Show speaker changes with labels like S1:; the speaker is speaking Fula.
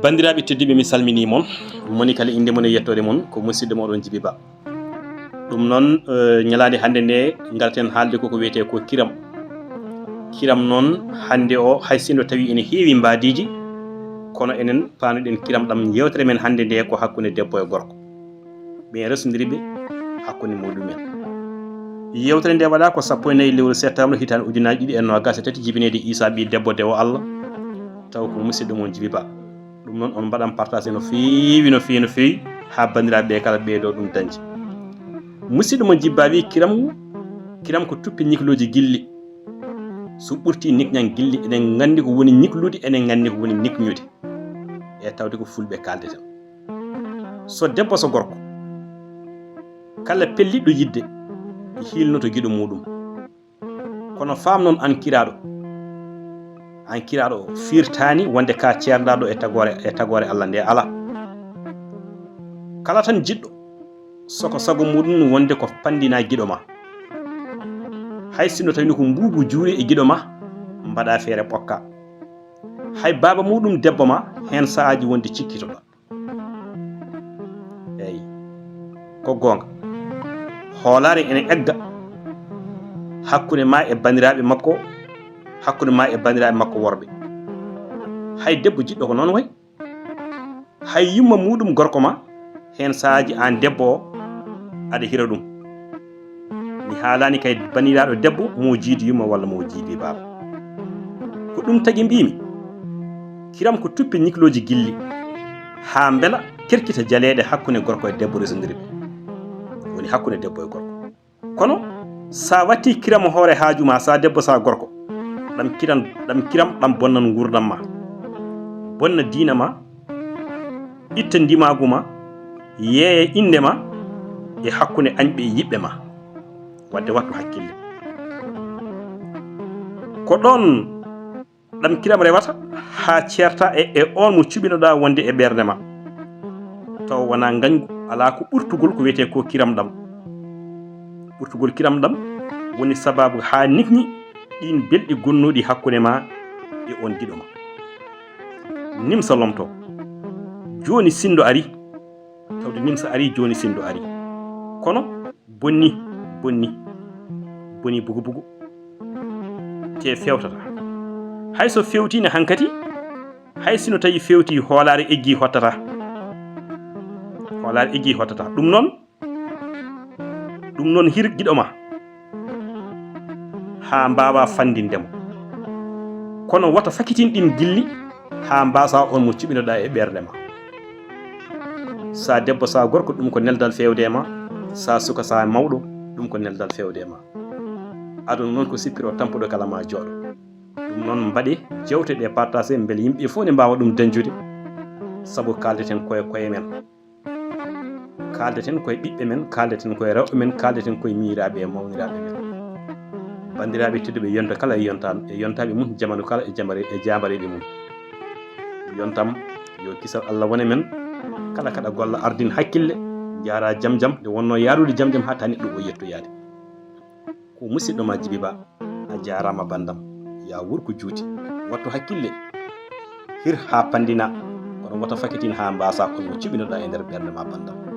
S1: bandiraɓe tedduɓe mi salmini mon moni kala inde mon e yettode mon ko musidɗo moɗon Djiby Ba. ɗum noon ñalade hande nde garten haalde koko wiyete ko kiram. Kiram noon hande o hay sinno tawi ene heewi mbadiji kono enen panuɗen kiram ɗam yewtere men hande nde ko hakkude debbo e gorko ɓe resodiriɓe hakkude muɗumen. Yewtere nde waɗa ko 14 lewru septembre hitande ujunaji 2023 jibinede Issa ɓi debbo dewo Allah taw ko musidɗo mon Djiby Ba. ɗum noon on mbaɗan partagé no feewi no feewi ha bandiraɓe kala ɓeeɗo ɗum dañji. Musidɗo mon Djiby Ba wi kiram ko tuppi ñikloji gilli so ɓurti nikñan gilli eɗen gandi ko woni ñiklude enen gandi ko woni nikñude e tawde ko fulɓe kaldeten. So debbo so gorko kala pelliɗɗo yidde hilnoto giɗo muɗum kono fam noon an kiraɗo firtani wonde ka ceerdaɗo e tagore Allah nde ala. Kala tan jiɗɗo soko sago muɗum wonde ko pandina giɗo ma hay sinno tawi ko mbubu juuri e giɗo ma mbaɗa feere ɓokka hay baba muɗum debbo ma hen saaji wonde cikkitoɗa. Eyyi ko gonga hoolare ene egga hakkude ma e bandiraɓe makko, hakkude ma e bandiraɓe makko worɓe. Hay debbo jiɗɗo ko noon way, hay yumma muɗum gorko ma hen saaji an debbo o aɗa hira ɗum. Mi haalani kay baniraɗo debbo mo jiidi yumma walla mo jiidi baba. Ko ɗum tagui mbimi kiram ko tuppi ñikloji gilli ha beela kerkita jaleɗe hakkude gorko e debbo resodiriɓe woni hakkude debbo e gorko. Kono sa watti kiram hoore haajuma sa debbo sa gorko ɗam kiram ɗam bonnan gurdam ma, bonna diina ma, itta ndimagu ma, yeeye inde ma e hakkude añɓe e yiɓɓe ma, wadde wattu hakkille. Ko ɗon ɗam kiram rewata ha ceerta e on mo cuɓinoɗa wonde e ɓerde ma taw wona gañgu ala ko ɓurtugol ko wiyete ko kiram ɗam. ɓurtugol kiram ɗam woni sababu ha nikñi ɗin belɗi gonnuɗi hakkude ma e on giɗo ma. Nimsa lomto joni sindo ari tawde nimsa ari joni sindo ari kono bonni bugu te fewtata. Hay so fewtine hankati hay sino tawi fewti hoolare eggi hottata. ɗum noon hir giɗo ma ha mbawa fandindemo kono wata fakitin ɗin gilli ha mbasa on mo cuɓinoɗa e ɓerde ma. Sa debbo sa gorko ɗum ko neldal fewde ma, sa suka sa mawɗo ɗum ko neldal fewde ma. aduna noon ko sippiro tampuɗo kala ma jooɗo. ɗum noon mbaɗe jewte ɗe partagé beele yimɓe fof ne mbawa ɗum dañjude saabu kaldeten koye men, kaldeten koye ɓiɓɓe men, kaldeten koye rewɓe men, kaldeten koye miiraɓe e mawniraɓe men. bandiraɓe tedduɓe yonta kala e yontaɓe mum jamanu kala e jambareɗe mum. yontam yo kisal Allah wone men kala kaɗa golla ardin hakkille jara jam nde wonno yarude jam ha ta neɗɗo o yettoyade. ko musidɗo ma Djiby Ba a jarama bandam ya wurko juuti wattu hakkille hir ha pandina kono wata fakitin ha mbasa on mo cuɓinoɗa e nder ɓerde ma bandam.